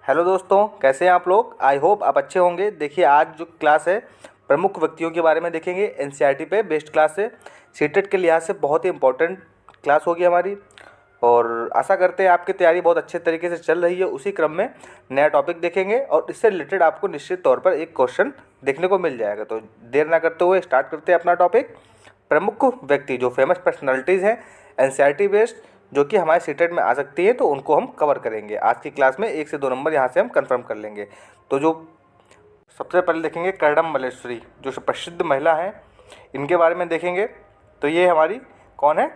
Hello दोस्तों, कैसे हैं आप लोग। आई होप आप अच्छे होंगे। देखिए, आज जो क्लास है प्रमुख व्यक्तियों के बारे में देखेंगे। एनसीईआरटी पे बेस्ड क्लास है। सीटेट के लिहाज से बहुत ही इंपॉर्टेंट क्लास होगी हमारी और आशा करते हैं आपकी तैयारी बहुत अच्छे तरीके से चल रही है। उसी क्रम में नया टॉपिक देखेंगे और इससे रिलेटेड आपको निश्चित तौर पर एक क्वेश्चन देखने को मिल जाएगा। तो देर ना करते हुए स्टार्ट करते हैं अपना टॉपिक। प्रमुख व्यक्ति जो फेमस पर्सनालिटीज़ हैं एनसीईआरटी बेस्ड, जो कि हमारे सीटेट में आ सकती है, तो उनको हम कवर करेंगे आज की क्लास में। 1 से 2 नंबर यहाँ से हम कंफर्म कर लेंगे। तो जो सबसे पहले देखेंगे कर्दम मल्लेश्वरी, जो प्रसिद्ध महिला हैं, इनके बारे में देखेंगे। तो ये हमारी कौन है,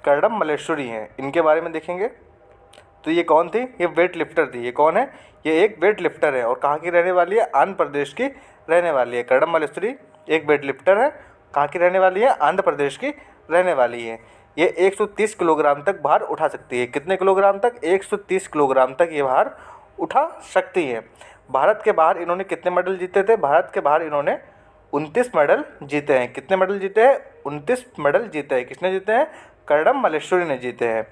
कर्दम मल्लेश्वरी हैं। इनके बारे में देखेंगे। तो ये कौन थी, ये वेट लिफ्टर थी। ये कौन है, ये एक वेट लिफ्टर है और कहाँ की रहने वाली है, आंध्र प्रदेश की रहने वाली है। कर्दम मल्लेश्वरी एक वेट लिफ्टर है, कहाँ की रहने वाली है, आंध्र प्रदेश की रहने वाली है। ये 130 किलोग्राम तक भार उठा सकती है। कितने किलोग्राम तक, 130 किलोग्राम तक ये भार उठा सकती है। भारत के बाहर इन्होंने कितने मेडल जीते थे, भारत के बाहर इन्होंने 29 मेडल जीते हैं। कितने मेडल जीते हैं, 29 मेडल जीते हैं। किसने जीते हैं, कर्दम मल्लेश्वरी ने जीते हैं।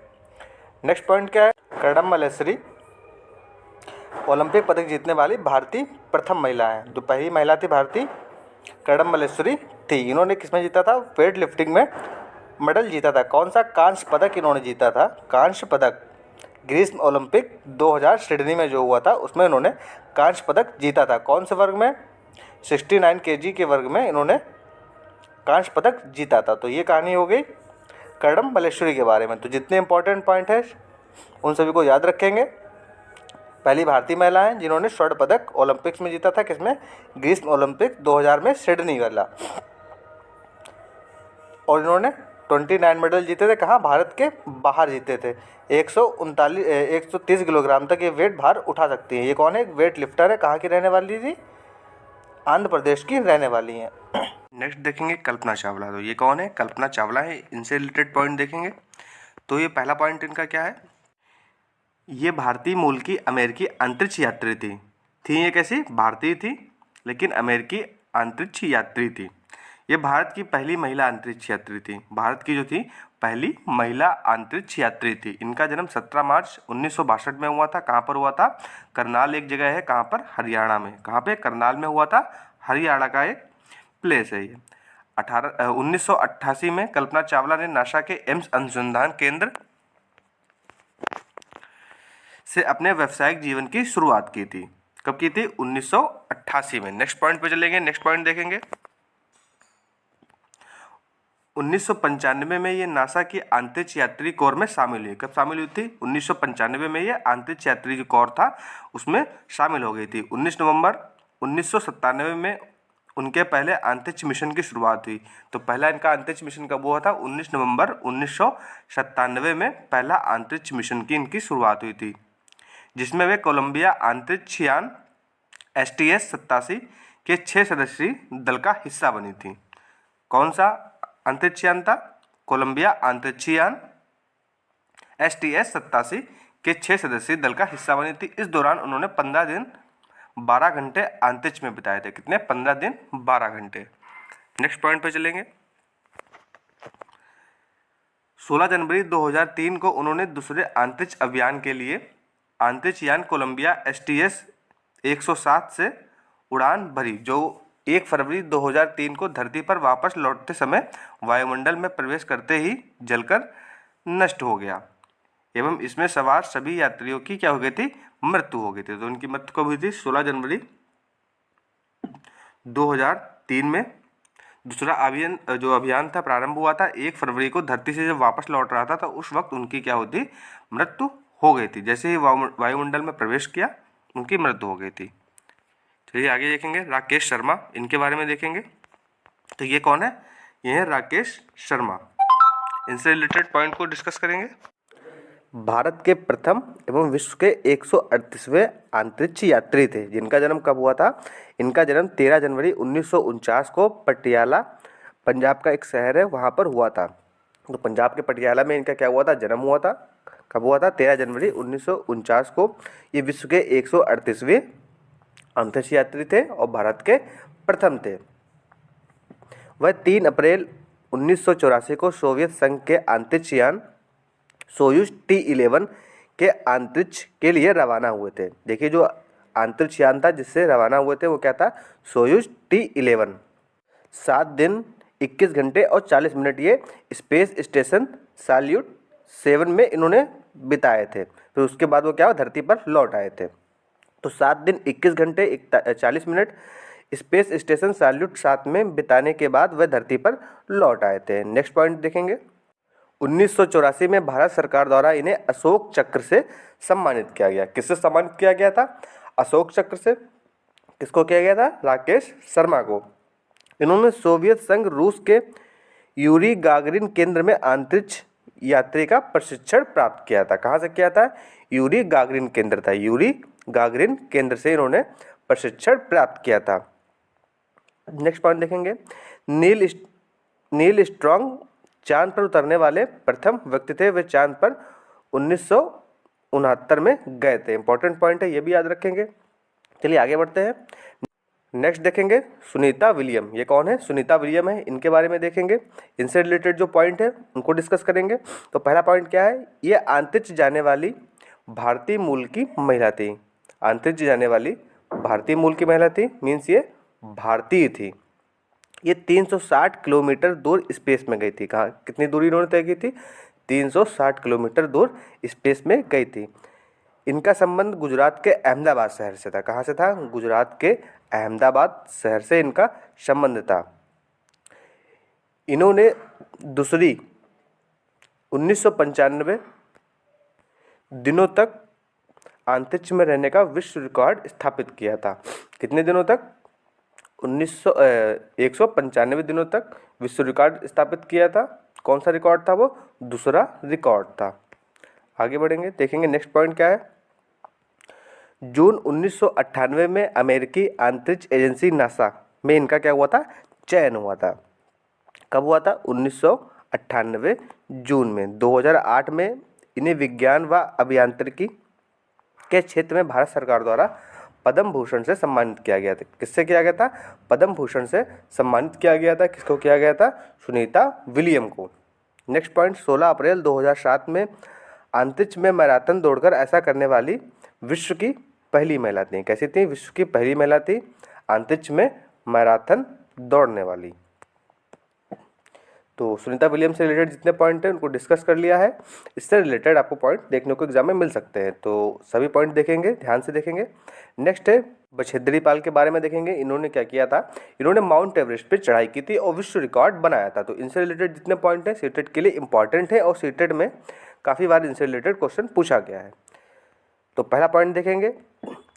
नेक्स्ट पॉइंट क्या है, कर्दम मल्लेश्वरी ओलंपिक पदक जीतने वाली भारतीय प्रथम महिला है। जो पहली महिला थी भारतीय, कर्दम मल्लेश्वरी थी। इन्होंने किसमें जीता था, वेट लिफ्टिंग में मेडल जीता था। कौन सा, कांस्य पदक इन्होंने जीता था। कांस्य पदक ग्रीष्म ओलंपिक 2000 सिडनी में जो हुआ था, उसमें इन्होंने कांस्य पदक जीता था। कौन से वर्ग में, 69 केजी के वर्ग में इन्होंने कांस्य पदक जीता था। तो ये कहानी हो गई कर्दम मल्लेश्वरी के बारे में। तो जितने इंपॉर्टेंट पॉइंट है उन सभी को याद रखेंगे। पहली भारतीय महिला हैं जिन्होंने स्वर्ण पदक ओलंपिक्स में जीता था। किसमें, ग्रीष्म ओलंपिक 2000 में सिडनी वाला। और इन्होंने 29 मेडल जीते थे। कहाँ, भारत के बाहर जीते थे। 130 किलोग्राम तक ये वेट भार उठा सकती है। ये कौन है, वेट लिफ्टर है। कहाँ की रहने वाली थी, आंध्र प्रदेश की रहने वाली हैं। नेक्स्ट देखेंगे कल्पना चावला। तो ये कौन है, कल्पना चावला है। इनसे रिलेटेड पॉइंट देखेंगे। तो ये पहला पॉइंट इनका क्या है, ये भारतीय मूल की अमेरिकी अंतरिक्ष यात्री थी ये कैसी, भारतीय थी लेकिन अमेरिकी अंतरिक्ष यात्री थी। ये भारत की पहली महिला अंतरिक्ष यात्री थी। भारत की जो थी पहली महिला अंतरिक्ष यात्री थी। इनका जन्म 17 मार्च 1962 में हुआ था। कहाँ पर हुआ था, करनाल एक जगह है, कहाँ पर, हरियाणा में। कहाँ पे, करनाल में हुआ था, हरियाणा का एक प्लेस है ये। 1988 में कल्पना चावला ने नासा के एम्स अनुसंधान केंद्र से अपने व्यावसायिक जीवन की शुरुआत की थी। कब की थी, 1988 में। नेक्स्ट पॉइंट पे चलेंगे। नेक्स्ट पॉइंट देखेंगे। 1995 में ये नासा की अंतरिक्ष यात्री कोर में शामिल हुई। कब शामिल हुई थी, 1995 में ये अंतरिक्ष यात्री जो कोर था उसमें शामिल हो गई थी। 19 नवंबर 1997 में उनके पहले अंतरिक्ष मिशन की शुरुआत हुई। तो पहला इनका अंतरिक्ष मिशन कब हुआ था, 19 नवंबर 1997 में पहला अंतरिक्ष मिशन की इनकी शुरुआत हुई थी, जिसमें वे कोलंबिया अंतरिक्ष यान STS-87 के 6 सदस्यीय दल का हिस्सा बनी थी। कौन सा अंतरिक्ष यान था, कोलंबिया अंतरिक्ष यान STS-87 के 6 सदस्यीय दल का हिस्सा बनी थी। इस दौरान उन्होंने 15 दिन 12 घंटे अंतरिक्ष में बिताए थे। कितने, 15 दिन 12 घंटे। नेक्स्ट पॉइंट पे चलेंगे। 16 जनवरी 2003 को उन्होंने दूसरे अंतरिक्ष अभियान के लिए अंतरिक्ष यान कोलंबिया STS-107 से उड़ान भरी, जो 1 फरवरी 2003 को धरती पर वापस लौटते समय वायुमंडल में प्रवेश करते ही जलकर नष्ट हो गया एवं इसमें सवार सभी यात्रियों की क्या हो गई थी, मृत्यु हो गई थी। तो उनकी मृत्यु कब हुई थी, 16 जनवरी 2003 में। दूसरा अभियान था प्रारंभ हुआ था 1 फरवरी को, धरती से जब वापस लौट रहा था तो उस वक्त उनकी क्या होती, मृत्यु हो गई थी। जैसे ही वायुमंडल में प्रवेश किया उनकी मृत्यु हो गई थी। चलिए आगे देखेंगे राकेश शर्मा, इनके बारे में देखेंगे। तो ये कौन है, ये है राकेश शर्मा। इनसे रिलेटेड पॉइंट को डिस्कस करेंगे। भारत के प्रथम एवं विश्व के 138वें अंतरिक्ष यात्री थे, जिनका जन्म कब हुआ था, इनका जन्म 13 जनवरी 1949 को पटियाला, पंजाब का एक शहर है, वहाँ पर हुआ था। तो पंजाब के पटियाला में इनका क्या हुआ था, जन्म हुआ था। कब हुआ था, 13 जनवरी 1949 को। ये विश्व के 138वें अंतरिक्ष यात्री थे और भारत के प्रथम थे। वह 3 अप्रैल 1984 को सोवियत संघ के अंतरिक्ष यान सोयूज T-11 के अंतरिक्ष के लिए रवाना हुए थे। देखिए जो अंतरिक्ष यान था जिससे रवाना हुए थे वो क्या था, सोयूज T11। 7 दिन 21 घंटे और 40 मिनट ये स्पेस स्टेशन साल्यूट 7 में इन्होंने बिताए थे। फिर उसके बाद वो क्या धरती पर लौट आए थे। तो 7 दिन 21 घंटे 40 मिनट स्पेस स्टेशन साल्यूट 7 में बिताने के बाद वह धरती पर लौट आए थे। नेक्स्ट पॉइंट देखेंगे। 1984 में भारत सरकार द्वारा इन्हें अशोक चक्र से सम्मानित किया गया। किससे सम्मानित किया गया था, अशोक चक्र से। किसको किया गया था, राकेश शर्मा को। इन्होंने सोवियत संघ रूस के यूरी गागरिन केंद्र में अंतरिक्ष यात्री का प्रशिक्षण प्राप्त किया था। कहाँ से किया था, यूरी गागरिन केंद्र था, यूरी गागरिन केंद्र से इन्होंने प्रशिक्षण प्राप्त किया था। नेक्स्ट पॉइंट देखेंगे। नील स्ट्रॉन्ग चांद पर उतरने वाले प्रथम व्यक्ति थे। वे चांद पर 1969 में गए थे। इंपॉर्टेंट पॉइंट है, ये भी याद रखेंगे। चलिए आगे बढ़ते हैं। नेक्स्ट देखेंगे सुनीता विलियम। ये कौन है, सुनीता विलियम है। इनके बारे में देखेंगे, इनसे रिलेटेड जो पॉइंट है उनको डिस्कस करेंगे। तो पहला पॉइंट क्या है, ये अंतरिक्ष जाने वाली भारतीय मूल की महिला थी। अंतरिक्ष जाने वाली भारतीय मूल की महिला थी, मीन्स ये भारतीय थी। ये 360 किलोमीटर दूर स्पेस में गई थी। कहाँ, कितनी दूरी इन्होंने तय की थी, 360 किलोमीटर दूर स्पेस में गई थी। इनका संबंध गुजरात के अहमदाबाद शहर से था। कहाँ से था, गुजरात के अहमदाबाद शहर से इनका संबंध था। इन्होंने दूसरी 1995 दिनों तक अंतरिक्ष में रहने का विश्व रिकॉर्ड स्थापित किया था। कितने दिनों तक, 195 दिनों तक विश्व रिकॉर्ड स्थापित किया था। कौन सा रिकॉर्ड था वो, दूसरा रिकॉर्ड था। आगे बढ़ेंगे, देखेंगे नेक्स्ट पॉइंट क्या है। जून 1998 में अमेरिकी अंतरिक्ष एजेंसी नासा में इनका क्या हुआ था, चयन हुआ था। कब हुआ था, 1998 जून में। 2008 में इन्हें विज्ञान व अभियांत्रिकी के क्षेत्र में भारत सरकार द्वारा पद्म भूषण से सम्मानित किया गया था। किससे किया गया था, पद्म भूषण से सम्मानित किया गया था। किसको किया गया था, सुनीता विलियम को। नेक्स्ट पॉइंट, 16 अप्रैल 2007 में अंतरिक्ष में मैराथन दौड़कर ऐसा करने वाली विश्व की पहली महिला थी। कैसी थी, विश्व की पहली महिला थी अंतरिक्ष में मैराथन दौड़ने वाली। तो सुनीता विलियम से रिलेटेड जितने पॉइंट हैं उनको डिस्कस कर लिया है। इससे रिलेटेड आपको पॉइंट देखने को एग्जाम में मिल सकते हैं, तो सभी पॉइंट देखेंगे, ध्यान से देखेंगे। नेक्स्ट है बछेद्री पाल के बारे में देखेंगे। इन्होंने क्या किया था, इन्होंने माउंट एवरेस्ट पे चढ़ाई की थी और विश्व रिकॉर्ड बनाया था। तो इनसे रिलेटेड जितने पॉइंट हैं सीटेट के लिए इंपॉर्टेंट है और सीटेट में काफ़ी बार इनसे रिलेटेड क्वेश्चन पूछा गया है। तो पहला पॉइंट देखेंगे,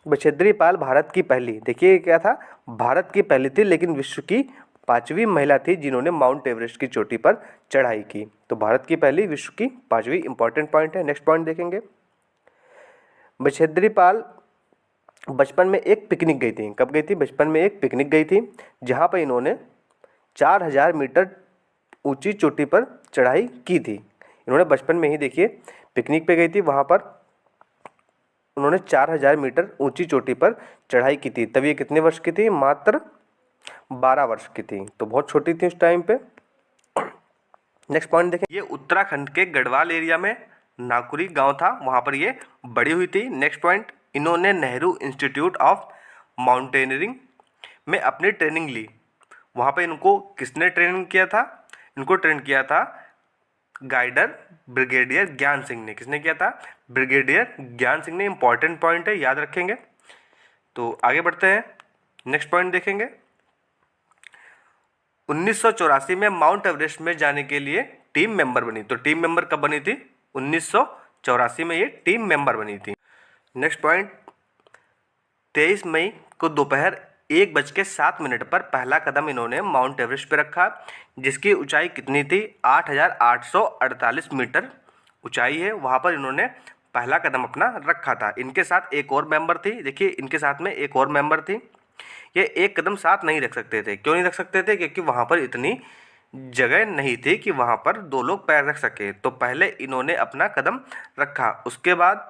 बछेद्री पाल भारत की पहली, देखिए क्या था, भारत की पहली थी लेकिन विश्व की 5वीं महिला थी जिन्होंने माउंट एवरेस्ट की चोटी पर चढ़ाई की। तो भारत की पहली, विश्व की 5वीं, इंपॉर्टेंट पॉइंट है। नेक्स्ट पॉइंट देखेंगे, बछेद्री पाल बचपन में एक पिकनिक गई थी। कब गई थी, बचपन में एक पिकनिक गई थी जहाँ पर इन्होंने 4000 मीटर ऊंची चोटी पर चढ़ाई की थी। इन्होंने बचपन में ही देखिए पिकनिक पे गई थी, वहाँ पर उन्होंने 4000 मीटर ऊंची चोटी पर चढ़ाई की थी। तब ये कितने वर्ष की थी, मात्र 12 वर्ष की थी, तो बहुत छोटी थी उस टाइम पे। नेक्स्ट पॉइंट देखें, ये उत्तराखंड के गढ़वाल एरिया में नाकुरी गांव था, वहां पर ये बड़ी हुई थी। नेक्स्ट पॉइंट, इन्होंने नेहरू इंस्टीट्यूट ऑफ माउंटेनियरिंग में अपनी ट्रेनिंग ली। वहां पर इनको किसने ट्रेनिंग किया था, इनको ट्रेन किया था गाइडर ब्रिगेडियर ज्ञान सिंह ने। किसने किया था, ब्रिगेडियर ज्ञान सिंह ने। इंपॉर्टेंट पॉइंट है, याद रखेंगे। तो आगे बढ़ते हैं, नेक्स्ट पॉइंट देखेंगे। 1984 में माउंट एवरेस्ट में जाने के लिए टीम मेंबर बनी। तो टीम मेंबर कब बनी थी, 1984 में ये टीम मेंबर बनी थी। नेक्स्ट पॉइंट, 23 मई को दोपहर 1:07 पर पहला कदम इन्होंने माउंट एवरेस्ट पर रखा, जिसकी ऊंचाई कितनी थी, 8848 मीटर ऊंचाई है। वहाँ पर इन्होंने पहला कदम अपना रखा था। इनके साथ एक और मेंबर थी, देखिए इनके साथ में एक और मेंबर थी। ये एक कदम साथ नहीं रख सकते थे। क्यों नहीं रख सकते थे, क्योंकि वहाँ पर इतनी जगह नहीं थी कि वहाँ पर 2 लोग पैर रख सके। तो पहले इन्होंने अपना कदम रखा, उसके बाद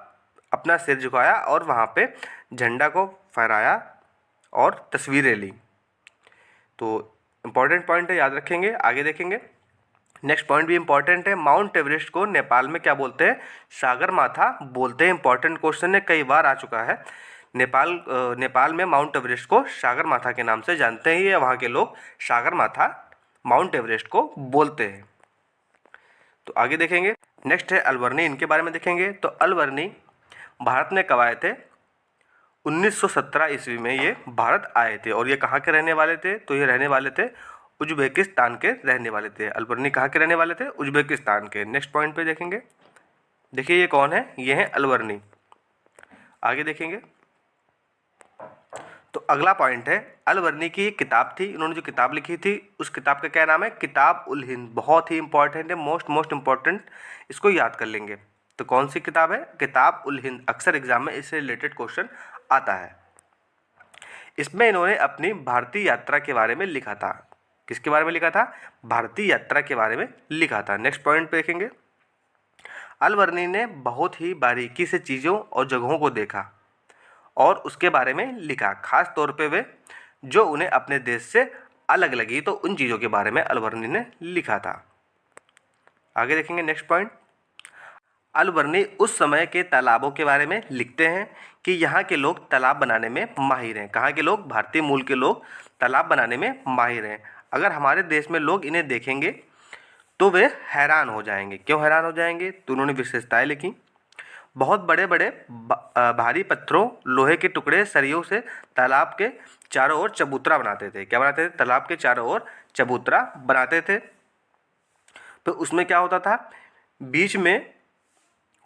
अपना सिर झुकाया और वहाँ पे झंडा को फहराया और तस्वीरें ली। तो इम्पॉर्टेंट पॉइंट है, याद रखेंगे। आगे देखेंगे, नेक्स्ट पॉइंट भी इंपॉर्टेंट है, माउंट एवरेस्ट को नेपाल में क्या बोलते हैं? सागरमाथा बोलते हैं। इंपॉर्टेंट क्वेश्चन है, कई बार आ चुका है। नेपाल में माउंट एवरेस्ट को सागरमाथा के नाम से जानते हैं, ये वहाँ के लोग सागरमाथा माउंट एवरेस्ट को बोलते हैं। तो आगे देखेंगे, नेक्स्ट है अलबर्नी, इनके बारे में देखेंगे। तो अलबर्नी भारत में कब आए थे? 1917 ईस्वी में ये भारत आए थे। और ये कहाँ के रहने वाले थे? तो ये रहने वाले थे उज्बेकिस्तान के रहने वाले थे। अलबर्नी कहाँ के रहने वाले थे? उज्बेकिस्तान के। नेक्स्ट पॉइंट पे देखेंगे, देखिए ये कौन है? ये है अलबर्नी। आगे देखेंगे, तो अगला पॉइंट है, अलबर्नी की एक किताब थी, इन्होंने जो किताब लिखी थी उस किताब का क्या नाम है? किताब उल हिंद। बहुत ही इंपॉर्टेंट है, मोस्ट इंपॉर्टेंट, इसको याद कर लेंगे। तो कौन सी किताब है? किताब उल हिंद। अक्सर एग्जाम में इससे रिलेटेड क्वेश्चन आता है। इसमें इन्होंने अपनी भारतीय यात्रा के बारे में लिखा था। किसके बारे में लिखा था? भारतीय यात्रा के बारे में लिखा था। नेक्स्ट पॉइंट पे देखेंगे, अलबर्नी ने बहुत ही बारीकी से चीज़ों और जगहों को देखा और उसके बारे में लिखा। खास तौर पे वे जो उन्हें अपने देश से अलग लगी, तो उन चीज़ों के बारे में अलबर्नी ने लिखा था। आगे देखेंगे, नेक्स्ट पॉइंट, अलबर्नी उस समय के तालाबों के बारे में लिखते हैं कि यहाँ के लोग तालाब बनाने में माहिर हैं। कहाँ के लोग? भारतीय मूल के लोग तालाब बनाने में माहिर हैं। अगर हमारे देश में लोग इन्हें देखेंगे तो वे हैरान हो जाएंगे। क्यों हैरान हो जाएंगे? तो उन्होंने विशेषताएं लिखी। बहुत बड़े बड़े भारी पत्थरों, लोहे के टुकड़े, सरियों से तालाब के चारों ओर चबूतरा बनाते थे। क्या बनाते थे? तालाब के चारों ओर चबूतरा बनाते थे। तो उसमें क्या होता था? बीच में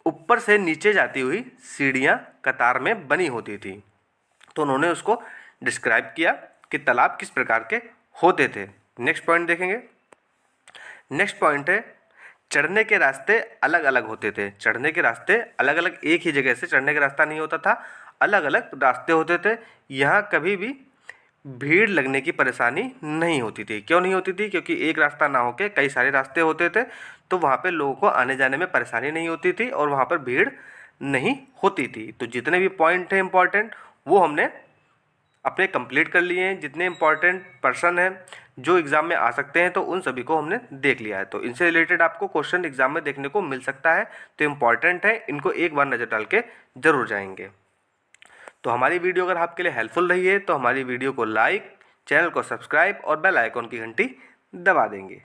ऊपर से नीचे जाती हुई सीढ़ियाँ कतार में बनी होती थी। तो उन्होंने उसको डिस्क्राइब किया कि तालाब किस प्रकार के होते थे। नेक्स्ट पॉइंट देखेंगे, नेक्स्ट पॉइंट है, चढ़ने के रास्ते अलग अलग होते थे। चढ़ने के रास्ते अलग अलग, एक ही जगह से चढ़ने का रास्ता नहीं होता था, अलग अलग रास्ते होते थे। यहाँ कभी भी भीड़ लगने की परेशानी नहीं होती थी। क्यों नहीं होती थी? क्योंकि एक रास्ता ना होके कई सारे रास्ते होते थे, तो वहाँ पे लोगों को आने जाने में परेशानी नहीं होती थी और वहाँ पर भीड़ नहीं होती थी। तो जितने भी पॉइंट हैं इंपॉर्टेंट, वो हमने अपने कंप्लीट कर लिए हैं। जितने इंपॉर्टेंट पर्सन हैं जो एग्ज़ाम में आ सकते हैं, तो उन सभी को हमने देख लिया है। तो इनसे रिलेटेड आपको क्वेश्चन एग्ज़ाम में देखने को मिल सकता है, तो इम्पॉर्टेंट है, इनको एक बार नज़र डाल के ज़रूर जाएंगे। तो हमारी वीडियो अगर आपके लिए हेल्पफुल रही है तो हमारी वीडियो को लाइक, चैनल को सब्सक्राइब और बेल आइकॉन की घंटी दबा देंगे।